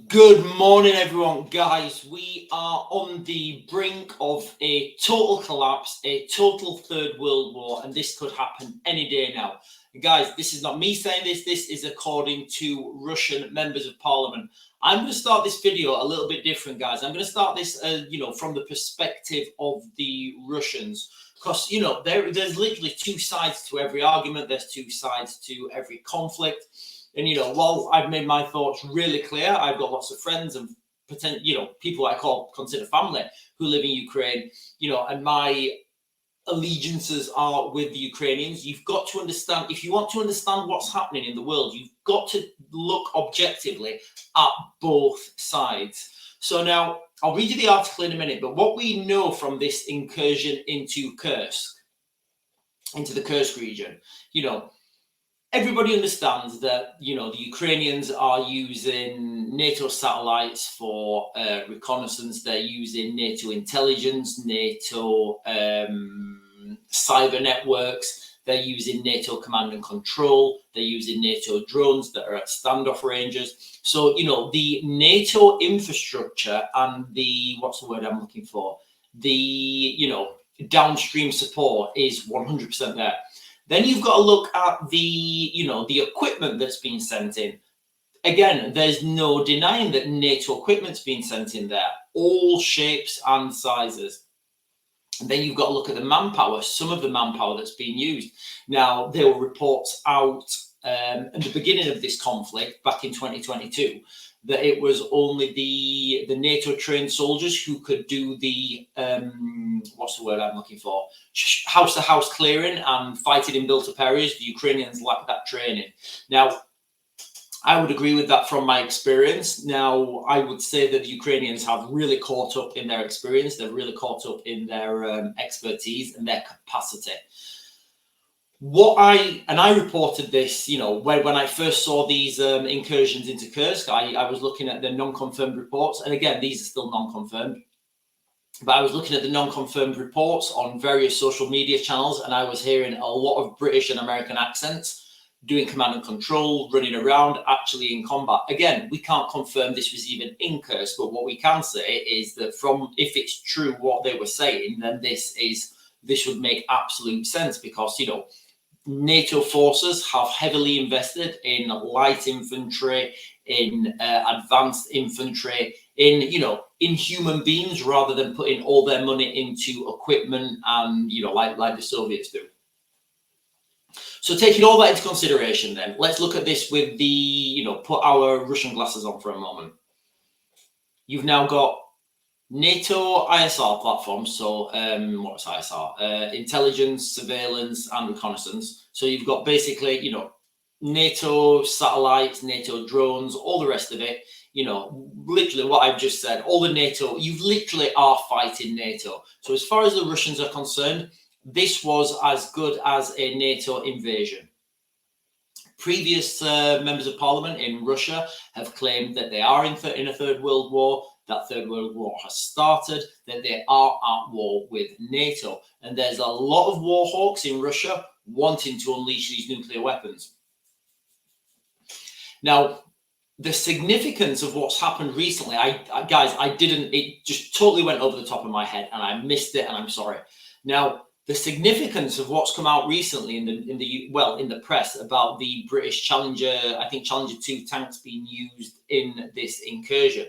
Good morning, everyone. Guys, we are on the brink of a total collapse, a total third world war, and this could happen any day now. Guys, this is not me saying this is according to Russian members of parliament. I'm going to start this video a little bit different, guys. I'm going to start this from the perspective of the Russians, because there's literally two sides to every argument. There's two sides to every conflict. And, while I've made my thoughts really clear, I've got lots of friends and people I consider family who live in Ukraine, and my allegiances are with the Ukrainians. You've got to understand, if you want to understand what's happening in the world, you've got to look objectively at both sides. So now I'll read you the article in a minute, but what we know from this incursion into Kursk, into the Kursk region, everybody understands that, the Ukrainians are using NATO satellites for reconnaissance. They're using NATO intelligence, NATO cyber networks. They're using NATO command and control. They're using NATO drones that are at standoff ranges. So, the NATO infrastructure and the, what's the word I'm looking for? The, downstream support is 100% there. Then you've got to look at the equipment that's been sent in. Again, there's no denying that NATO equipment's been sent in there, all shapes and sizes. And then you've got to look at the manpower, some of the manpower that's being used. Now, there were reports out at the beginning of this conflict back in 2022 that it was only the NATO trained soldiers who could do the what's the word I'm looking for, house to house clearing and fighting in built up areas. The Ukrainians lack that training. Now, I would agree with that from my experience. Now, I would say that the Ukrainians have really caught up in their experience. They've really caught up in their expertise and their capacity. I reported this, when I first saw these incursions into Kursk, I was looking at the non-confirmed reports. And again, these are still non-confirmed. But I was looking at the non-confirmed reports on various social media channels, and I was hearing a lot of British and American accents doing command and control, running around, actually in combat. Again, we can't confirm this was even in Kursk, but what we can say is that if it's true what they were saying, then this would make absolute sense, because, NATO forces have heavily invested in light infantry, in advanced infantry, in human beings, rather than putting all their money into equipment and, like the Soviets do. So taking all that into consideration, then let's look at this with the, put our Russian glasses on for a moment. You've now got NATO ISR platforms. So what's ISR? Intelligence, surveillance, and reconnaissance. So you've got basically, NATO satellites, NATO drones, all the rest of it. Literally what I've just said, all the NATO, you literally are fighting NATO. So as far as the Russians are concerned, this was as good as a NATO invasion. Previous members of parliament in Russia have claimed that they are in a third world war. That third world war has started, that they are at war with NATO. And there's a lot of war hawks in Russia wanting to unleash these nuclear weapons. Now, the significance of what's happened recently, it just totally went over the top of my head and I missed it, and I'm sorry. Now, the significance of what's come out recently in the press about the British Challenger 2 tanks being used in this incursion.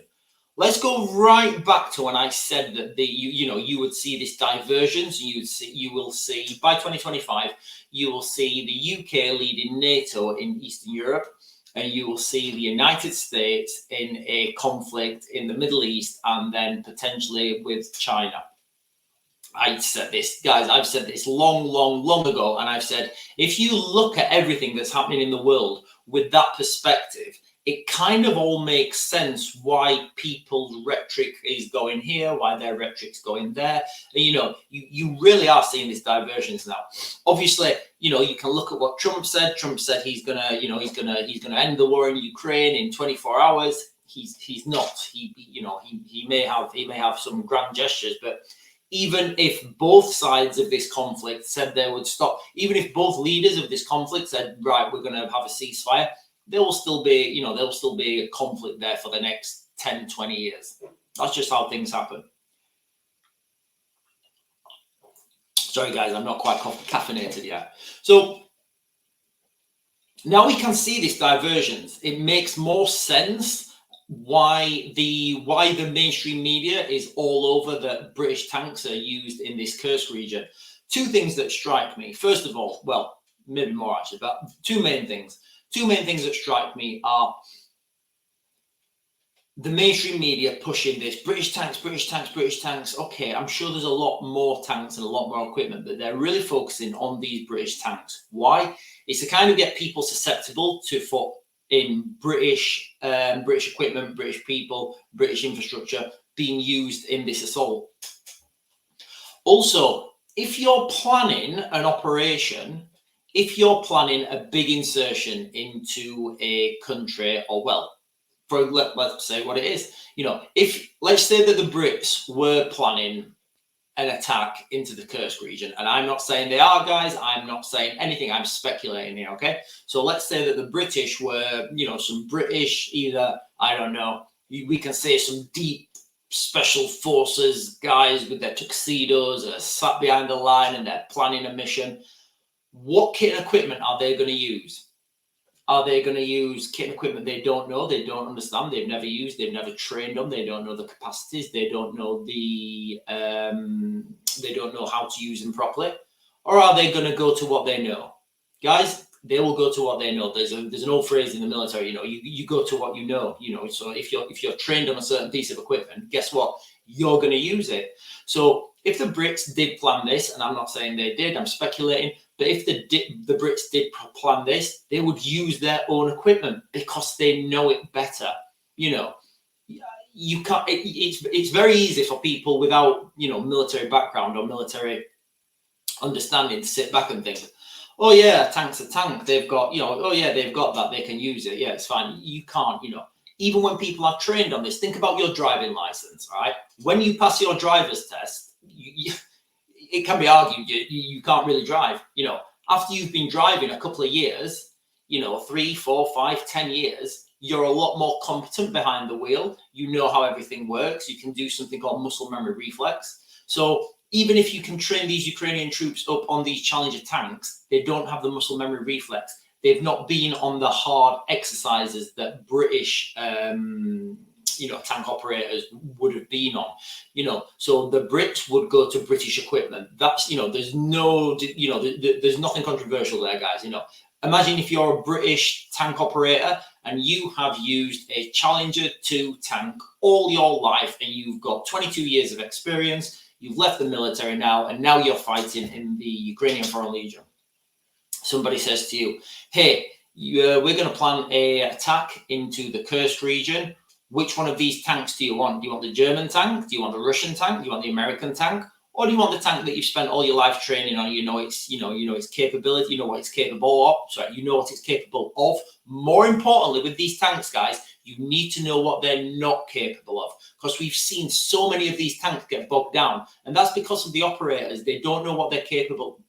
Let's go right back to when I said that you would see this divergence. You will see by 2025, you will see the UK leading NATO in Eastern Europe, and you will see the United States in a conflict in the Middle East, and then potentially with China. I said this, guys, I've said this long ago, and I've said, if you look at everything that's happening in the world with that perspective, it kind of all makes sense why people's rhetoric is going here, why their rhetoric's going there. And, you really are seeing this divergence now. Obviously, you can look at what Trump said. Trump said he's gonna end the war in Ukraine in 24 hours. He's not. He may have some grand gestures, but even if both sides of this conflict said they would stop, even if both leaders of this conflict said, right, we're going to have a ceasefire, there will still be, you know, there will still be a conflict there for the next 10, 20 years. That's just how things happen. Sorry, guys, I'm not quite caffeinated yet. So now we can see this divergence. It makes more sense why the mainstream media is all over that British tanks are used in this Kursk region. Two things that strike me. First of all, well, maybe more actually, but two main things. Two main things that strike me are the mainstream media pushing this British tanks, British tanks, British tanks. Okay, I'm sure there's a lot more tanks and a lot more equipment, but they're really focusing on these British tanks. Why? It's to kind of get people susceptible to in British equipment, British people, British infrastructure being used in this assault. Also, if you're planning an operation, if you're planning a big insertion into a country, or well, let's say what it is, you know, if let's say that the Brits were planning an attack into the Kursk region, and I'm not saying they are, guys, I'm not saying anything, I'm speculating here, okay? So let's say that the British were, you know, some British, either, I don't know, we can say some deep special forces guys with their tuxedos are sat behind the line and they're planning a mission. What kit and equipment are they going to use? Are they going to use kit and equipment they don't know, they don't understand, they've never used, they've never trained on, they don't know the capacities, they don't know they don't know how to use them properly? Or are they going to go to what they know? Guys, they will go to what they know. There's an old phrase in the military, you know, you go to what you know, you know. So if you're trained on a certain piece of equipment, guess what? You're going to use it. So if the Brits did plan this, and I'm not saying they did, I'm speculating, but if the Brits did plan this, they would use their own equipment because they know it better. You know, you can't. It's very easy for people without, you know, military background or military understanding to sit back and think, oh yeah, tank's a tank. They've got, you know, oh yeah, they've got that. They can use it. Yeah, it's fine. You can't, you know. Even when people are trained on this, think about your driving license, right? When you pass your driver's test, it can be argued you can't really drive. You know, after you've been driving a couple of years, you know, 3, 4, 5, 10 years, you're a lot more competent behind the wheel. You know how everything works. You can do something called muscle memory reflex. So even if you can train these Ukrainian troops up on these Challenger tanks, they don't have the muscle memory reflex. They've not been on the hard exercises that British, you know, tank operators would have been on, you know. So the Brits would go to British equipment. That's, you know, there's no, you know, there's nothing controversial there, guys. You know, imagine if you're a British tank operator and you have used a Challenger 2 tank all your life and you've got 22 years of experience. You've left the military now, and now you're fighting in the Ukrainian Foreign Legion. Somebody says to you, hey, we're going to plan an attack into the Kursk region. Which one of these tanks do you want? Do you want the German tank? Do you want the Russian tank? Do you want the American tank? Or do you want the tank that you've spent all your life training on? You know its capability, you know what it's capable of. Sorry, you know what it's capable of. More importantly, with these tanks, guys, you need to know what they're not capable of, because we've seen so many of these tanks get bogged down, and that's because of the operators. They don't know what they're capable.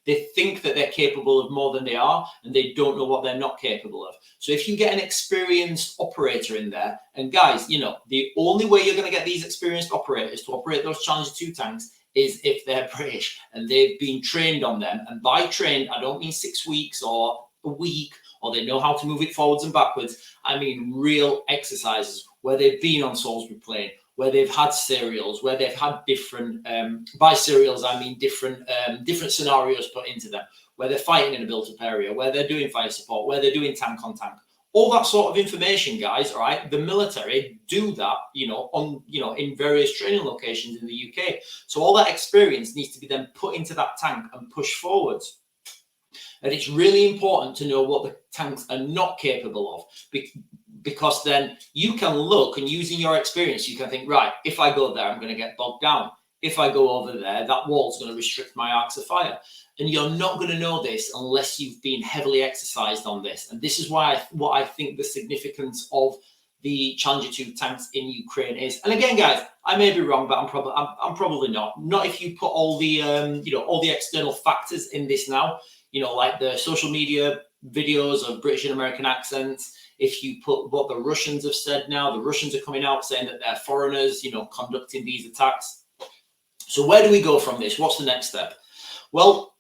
They think that they're capable of more than they are, and they don't know what they're not capable of. So if you get an experienced operator in there, and guys, you know, the only way you're going to get these experienced operators to operate those Challenger 2 tanks is if they're British and they've been trained on them. And by trained, I don't mean 6 weeks or a week, or they know how to move it forwards and backwards. I mean real exercises where they've been on Salisbury Plain, where they've had serials, where they've had different, by serials, I mean different scenarios put into them, where they're fighting in a built-up area, where they're doing fire support, where they're doing tank on tank. All that sort of information, guys, all right? The military do that, you know, in various training locations in the UK. So all that experience needs to be then put into that tank and pushed forwards. And it's really important to know what the tanks are not capable of, because then you can look, and using your experience, you can think, right, if I go there, I'm going to get bogged down. If I go over there, that wall's going to restrict my arcs of fire. And you're not going to know this unless you've been heavily exercised on this. And this is why what I think the significance of the Challenger 2 tanks in Ukraine is. And again, guys, I may be wrong, but I'm probably not. Not if you put all the all the external factors in this now. You know, like the social media videos of British and American accents, if you put what the Russians have said now, the Russians are coming out saying that they're foreigners, conducting these attacks. So where do we go from this? What's the next step? Well,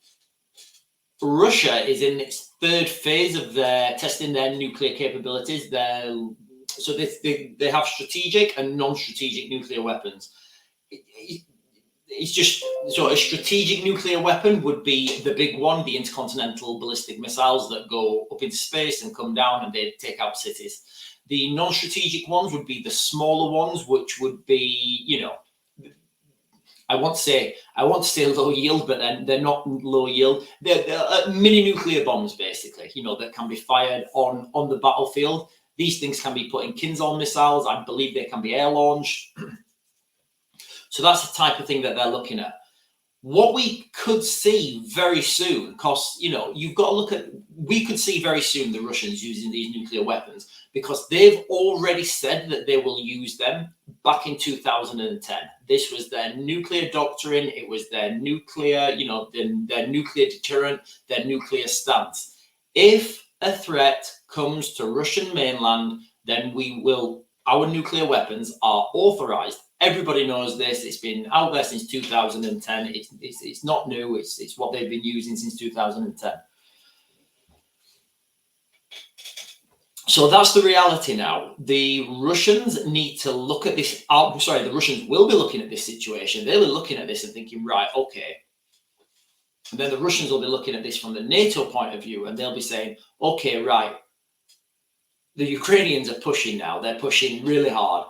Russia is in its third phase of their testing their nuclear capabilities. So they have strategic and non-strategic nuclear weapons. It's just, so a strategic nuclear weapon would be the big one, the intercontinental ballistic missiles that go up into space and come down and they take out cities. The non-strategic ones would be the smaller ones, which would be, I want to say low yield, but then they're not low yield. They're mini nuclear bombs, basically, that can be fired on the battlefield. These things can be put in Kinzhal missiles. I believe they can be air launched. So that's the type of thing that they're looking at. What we could see very soon, because, you've got to look at, we could see very soon the Russians using these nuclear weapons, because they've already said that they will use them back in 2010. This was their nuclear doctrine. It was their nuclear, their nuclear deterrent, their nuclear stance. If a threat comes to Russian mainland, then our nuclear weapons are authorized. Everybody knows this. It's been out there since 2010. It's not new. It's what they've been using since 2010. So that's the reality now. The Russians need to look at this. The Russians will be looking at this situation. They'll be looking at this and thinking, right, okay. And then the Russians will be looking at this from the NATO point of view, and they'll be saying, okay, right, the Ukrainians are pushing now. They're pushing really hard.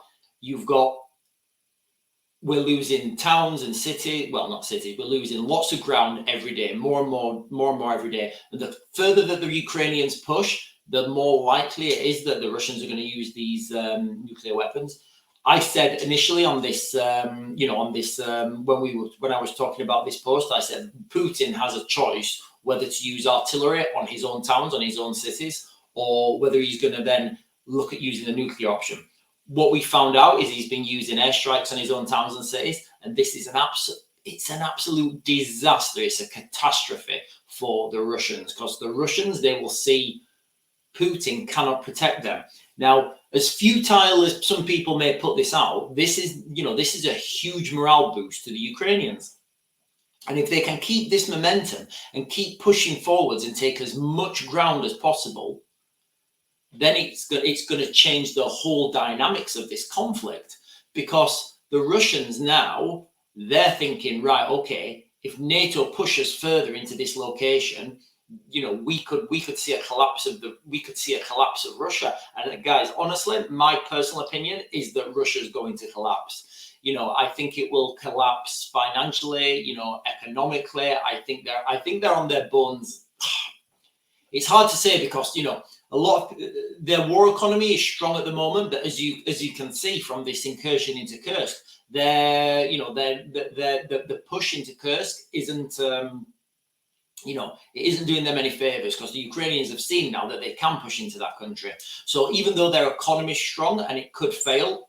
We're losing towns and cities. Well, not cities. We're losing lots of ground every day, more and more every day. And the further that the Ukrainians push, the more likely it is that the Russians are going to use these nuclear weapons. I said initially on this, when I was talking about this post, I said Putin has a choice whether to use artillery on his own towns, on his own cities, or whether he's going to then look at using the nuclear option. What we found out is he's been using airstrikes on his own towns and cities, and this is an absolute disaster. It's a catastrophe for the Russians, because the Russians, they will see Putin cannot protect them. Now, as futile as some people may put this out, this is a huge morale boost to the Ukrainians. And if they can keep this momentum and keep pushing forwards and take as much ground as possible, then it's going to change the whole dynamics of this conflict, because the Russians now, they're thinking, right, okay, if NATO pushes further into this location, we could see a collapse of Russia. And guys, honestly, my personal opinion is that Russia is going to collapse. I think it will collapse financially, economically. I think they're on their bones. It's hard to say because, a lot of their war economy is strong at the moment, but as you can see from this incursion into Kursk, the push into Kursk isn't, it isn't doing them any favors, because the Ukrainians have seen now that they can push into that country. So even though their economy is strong and it could fail,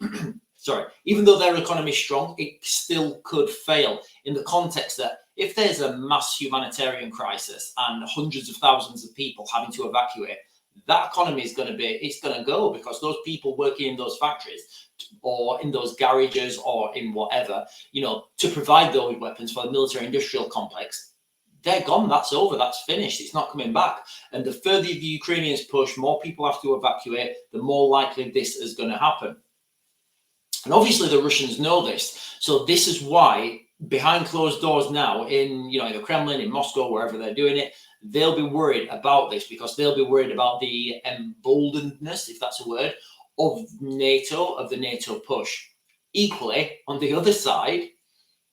even though their economy is strong, it still could fail in the context that if there's a mass humanitarian crisis and hundreds of thousands of people having to evacuate, that economy is going to go, because those people working in those factories or in those garages or in whatever, to provide those weapons for the military industrial complex, they're gone. That's over. That's finished. It's not coming back. And the further the Ukrainians push, more people have to evacuate, the more likely this is going to happen. And obviously the Russians know this. So this is why behind closed doors now in the Kremlin, in Moscow, wherever they're doing it, they'll be worried about this, because they'll be worried about the emboldenedness, if that's a word, of NATO, of the NATO push. Equally, on the other side,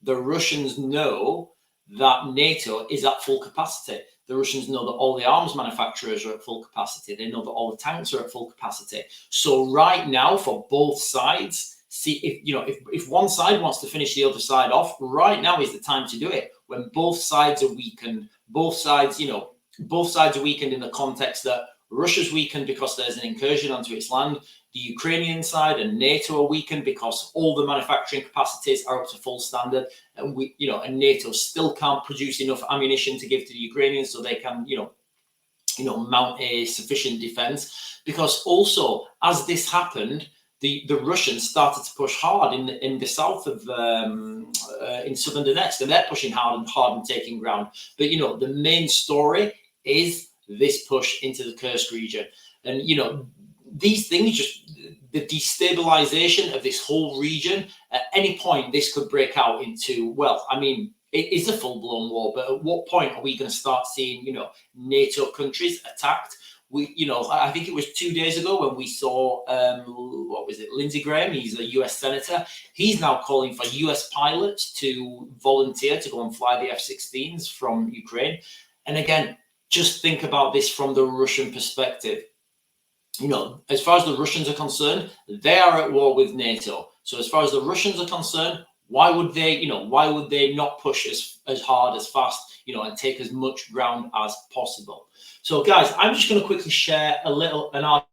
the Russians know that NATO is at full capacity. The Russians know that all the arms manufacturers are at full capacity. They know that all the tanks are at full capacity. So right now, for both sides, if one side wants to finish the other side off, right now is the time to do it. When both sides are weakened, both sides are weakened in the context that Russia's weakened because there's an incursion onto its land. The Ukrainian side and NATO are weakened because all the manufacturing capacities are up to full standard, and and NATO still can't produce enough ammunition to give to the Ukrainians so they can, mount a sufficient defense, because also as this happened, the Russians started to push hard in the south of in southern Donetsk, and they're pushing hard and taking ground. But the main story is this push into the Kursk region, and these things, just the destabilization of this whole region. At any point, this could break out into, well, I mean, it is a full-blown war, but at what point are we going to start seeing, NATO countries attacked? I think it was 2 days ago when we saw, what was it, Lindsey Graham, he's a US senator. He's now calling for US pilots to volunteer to go and fly the F-16s from Ukraine. And again, just think about this from the Russian perspective. As far as the Russians are concerned, they are at war with NATO. So as far as the Russians are concerned, why would they not push as hard, as fast, and take as much ground as possible? So guys, I'm just going to quickly share an article.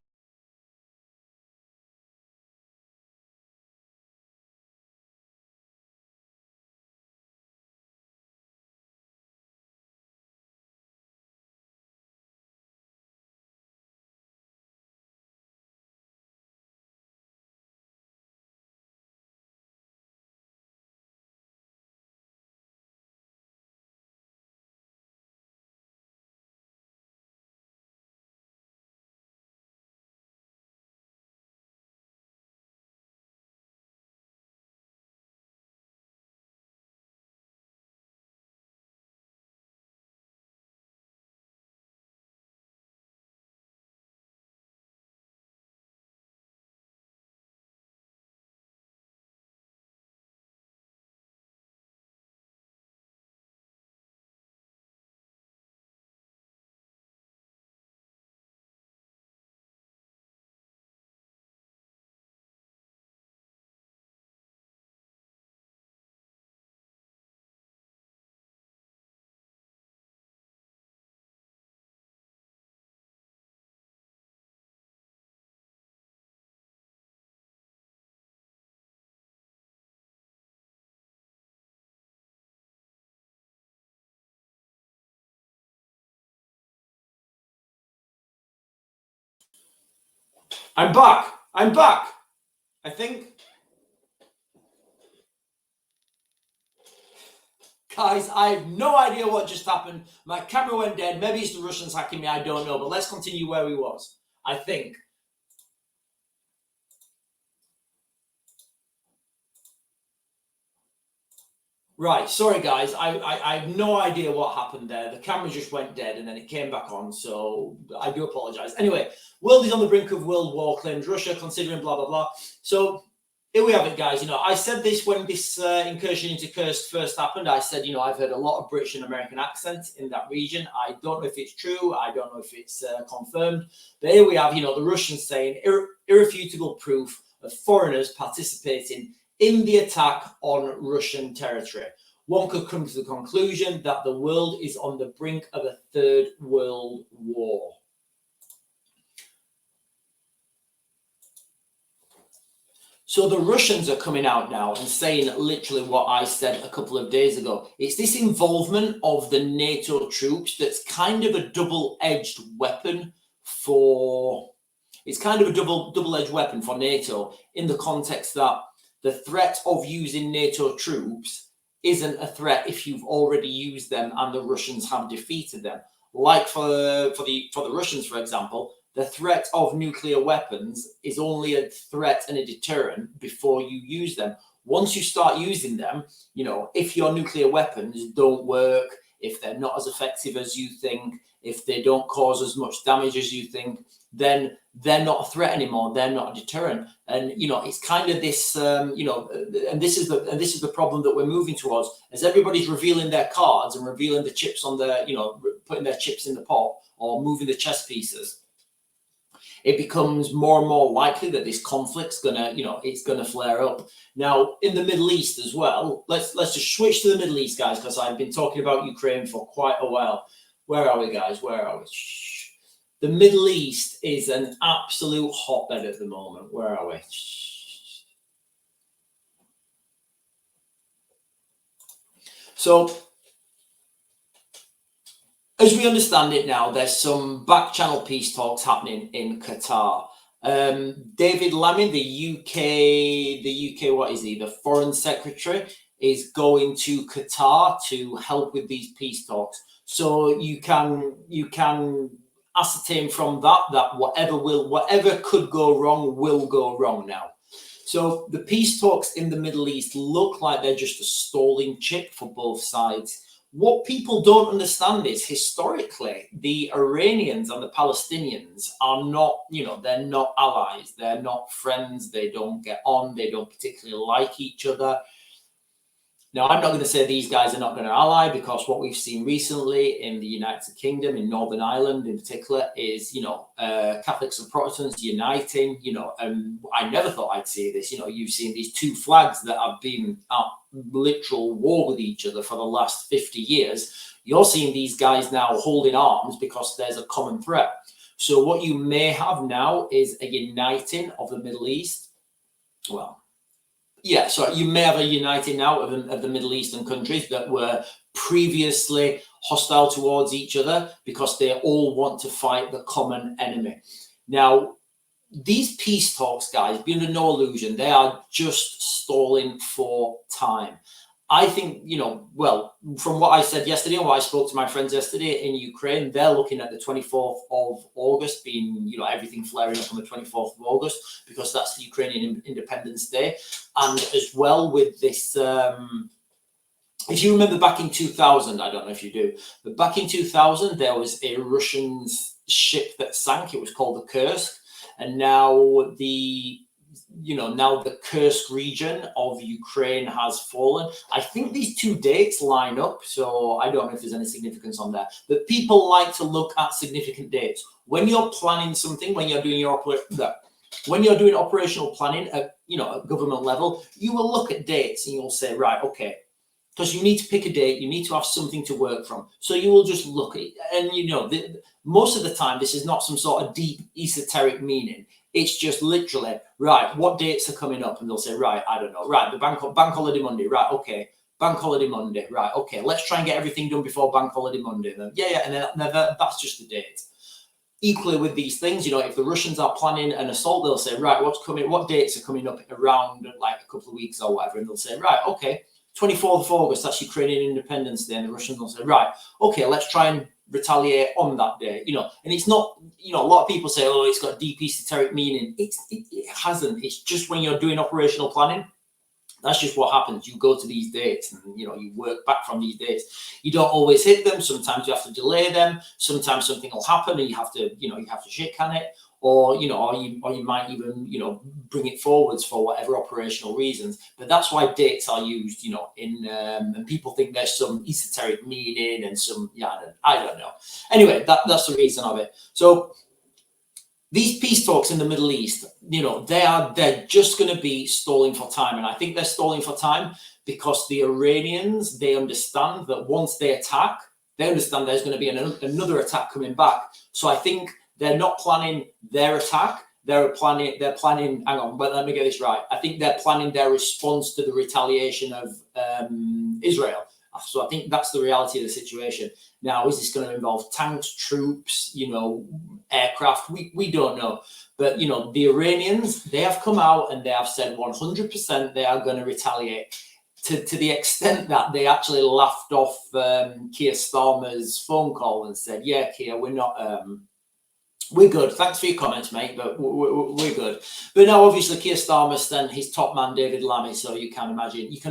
I'm back. I think. Guys, I have no idea what just happened. My camera went dead. Maybe it's the Russians hacking me. I don't know. But let's continue where we was. I think. Right. Sorry, guys. I have no idea what happened there. The camera just went dead and then it came back on. So I do apologize. Anyway, world is on the brink of world war, claims Russia, considering blah, blah, blah. So here we have it, guys. I said this when this incursion into Kursk first happened. I said, I've heard a lot of British and American accents in that region. I don't know if it's true. I don't know if it's confirmed. But here we have, the Russians saying irrefutable proof of foreigners participating in the attack on Russian territory. One could come to the conclusion that the world is on the brink of a third world war. So the Russians are coming out now and saying literally what I said a couple of days ago. It's this involvement of the NATO troops that's kind of a double-edged weapon for... It's kind of a double-edged weapon for NATO, in the context that the threat of using NATO troops isn't a threat if you've already used them and the Russians have defeated them. Like for the Russians, for example, the threat of nuclear weapons is only a threat and a deterrent before you use them. Once you start using them, if your nuclear weapons don't work, if they're not as effective as you think, if they don't cause as much damage as you think, then they're not a threat anymore. They're not a deterrent. And it's kind of this, and this is the problem that we're moving towards. As everybody's revealing their cards and revealing the chips on their, putting their chips in the pot or moving the chess pieces, it becomes more and more likely that this conflict's gonna, it's gonna flare up. Now, in the Middle East as well, let's just switch to the Middle East, guys, because I've been talking about Ukraine for quite a while. Where are we, guys? Where are we? Shh. The Middle East is an absolute hotbed at the moment. Where are we? Shh. So as we understand it now, there's some back channel peace talks happening in Qatar. David Lammy, the UK, what is he? The Foreign Secretary is going to Qatar to help with these peace talks. So you can ascertain from that whatever could go wrong will go wrong now. So the peace talks in the Middle East look like they're just a stalling chip for both sides. What people don't understand is historically, the Iranians and the Palestinians are not, they're not allies. They're not friends. They don't get on. They don't particularly like each other. Now, I'm not going to say these guys are not going to ally, because what we've seen recently in the United Kingdom, in Northern Ireland in particular, is, Catholics and Protestants uniting, and I never thought I'd see this. You've seen these two flags that have been at literal war with each other for the last 50 years. You're seeing these guys now holding arms because there's a common threat. So what you may have now is a uniting of the Middle East. Well, yeah, so you may have a uniting now of the Middle Eastern countries that were previously hostile towards each other because they all want to fight the common enemy. Now, these peace talks, guys, be under no illusion, they are just stalling for time. I think, well, from what I said yesterday and what I spoke to my friends yesterday in Ukraine, they're looking at the 24th of August being, everything flaring up on the 24th of August, because that's the Ukrainian Independence Day. And as well with this, if you remember back in 2000, I don't know if you do, but back in 2000, there was a Russian ship that sank. It was called the Kursk. And now the Kursk region of Ukraine has fallen. I think these two dates line up, so I don't know if there's any significance on there. But people like to look at significant dates. When you're planning something, when you're doing operational planning at at government level, you will look at dates and you'll say, right, okay, because you need to pick a date, you need to have something to work from. So you will just look at it, and most of the time, this is not some sort of deep esoteric meaning. It's just literally, right, what dates are coming up? And they'll say, right, I don't know, right, the bank holiday Monday, right, okay, bank holiday Monday, right, okay, let's try and get everything done before bank holiday Monday. Then, and then that's just the date. Equally with these things, if the Russians are planning an assault, they'll say, right, what dates are coming up around like a couple of weeks or whatever, and they'll say, right, okay, 24th of August, that's Ukrainian Independence Day, and the Russians will say, right, okay, let's try and retaliate on that day, and it's not, a lot of people say, oh, it's got deep esoteric meaning. It hasn't. It's just when you're doing operational planning, that's just what happens. You go to these dates and, you work back from these dates. You don't always hit them. Sometimes you have to delay them. Sometimes something will happen and you have to shake on it, or you might even, bring it forwards for whatever operational reasons. But that's why dates are used, and people think there's some esoteric meaning and some, I don't know. Anyway, that's the reason of it. So these peace talks in the Middle East, they're just going to be stalling for time. And I think they're stalling for time because the Iranians, they understand that once they attack, they understand there's going to be another attack coming back. So I think they're not planning their attack. They're planning, hang on, but let me get this right. I think they're planning their response to the retaliation of Israel. So I think that's the reality of the situation. Now, is this going to involve tanks, troops, aircraft? We don't know. But, the Iranians, they have come out and they have said 100% they are going to retaliate, to the extent that they actually laughed off Keir Starmer's phone call and said, yeah, Keir, we're not... we're good. Thanks for your comments, mate, but we're good. But now, obviously, Keir Starmer sent his top man, David Lammy, so you can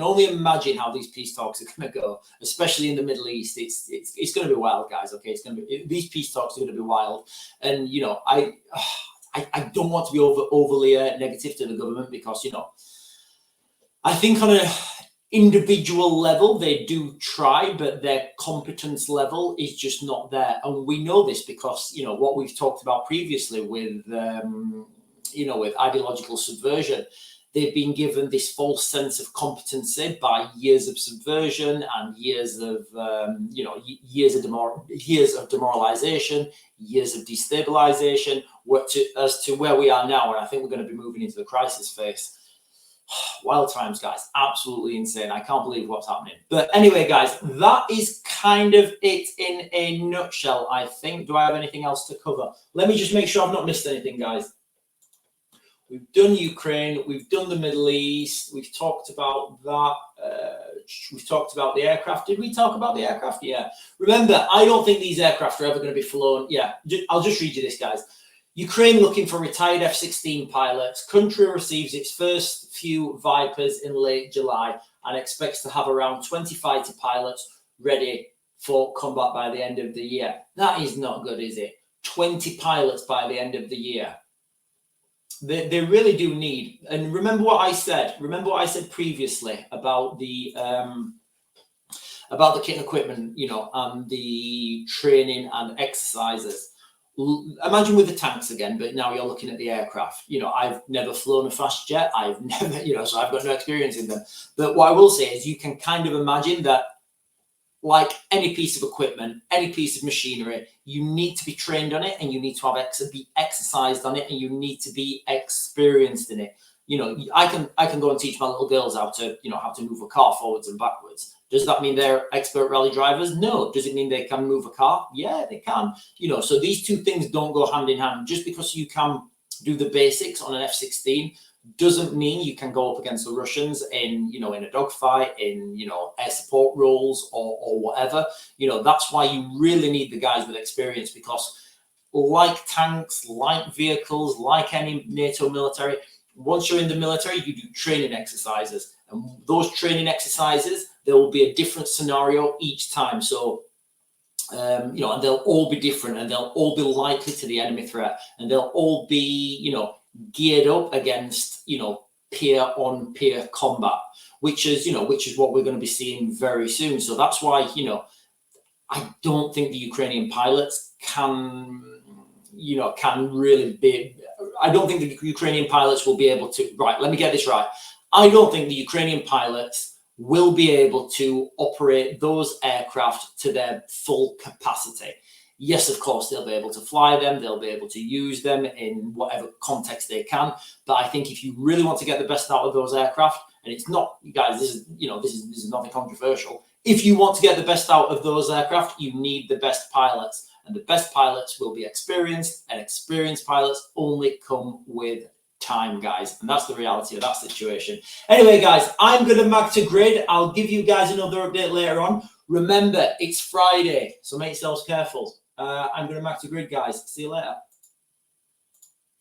only imagine how these peace talks are going to go, especially in the Middle East. It's going to be wild, guys, okay? These peace talks are going to be wild. And, I don't want to be overly negative to the government because, I think on a individual level they do try, but their competence level is just not there. And we know this because what we've talked about previously with with ideological subversion. They've been given this false sense of competency by years of subversion and years of years of demoralization, years of destabilization, as to where we are now. And I think we're going to be moving into the crisis phase. Wild times, guys. Absolutely insane. I can't believe what's happening. But anyway, guys, that is kind of it in a nutshell, I think. Do I have anything else to cover? Let me just make sure I've not missed anything, guys. We've done Ukraine. We've done the Middle East. We've talked about that. We've talked about the aircraft. Did we talk about the aircraft? Yeah. Remember, I don't think these aircraft are ever going to be flown. Yeah, I'll just read you this, guys. Ukraine looking for retired F-16 pilots. Country receives its first few Vipers in late July and expects to have around 20 fighter pilots ready for combat by the end of the year. That is not good, is it? 20 pilots by the end of the year. They really do need. And remember what I said. Remember what I said previously about the kit and equipment, you know, and the training and exercises. Imagine with the tanks again, but now you're looking at the aircraft. You know, I've never flown a fast jet. I've never, you know, so I've got no experience in them. But what I will say is you can kind of imagine that, like any piece of equipment, any piece of machinery, you need to be trained on it, and you need to have be exercised on it, and you need to be experienced in it. You know, I can go and teach my little girls how to move a car forwards and backwards. Does that mean they're expert rally drivers? No. Does it mean they can move a car? Yeah, they can. You know, so these two things don't go hand in hand. Just because you can do the basics on an F-16 doesn't mean you can go up against the Russians in, you know, in a dogfight, in, you know, air support roles or whatever. You know, that's why you really need the guys with experience, because like tanks, like vehicles, like any NATO military, once you're in the military, you do training exercises. And those training exercises, there will be a different scenario each time. So, you know, and they'll all be different, and they'll all be likely to the enemy threat, and they'll all be, you know, geared up against, you know, peer on peer combat, which is what we're going to be seeing very soon. So that's why, you know, I don't think the Ukrainian pilots can really be. I don't think the Ukrainian pilots will be able to. Right, let me get this right. I don't think the Ukrainian pilots will be able to operate those aircraft to their full capacity. Yes, of course, they'll be able to fly them. They'll be able to use them in whatever context they can. But I think if you really want to get the best out of those aircraft, and it's not, guys, this is nothing controversial. If you want to get the best out of those aircraft, you need the best pilots, and the best pilots will be experienced, and experienced pilots only come with time, guys, and that's the reality of that situation. Anyway, guys, I'm going to mag to grid. I'll give you guys another update later on. Remember, it's Friday, so make yourselves careful. I'm going to mag to grid, guys. See you later.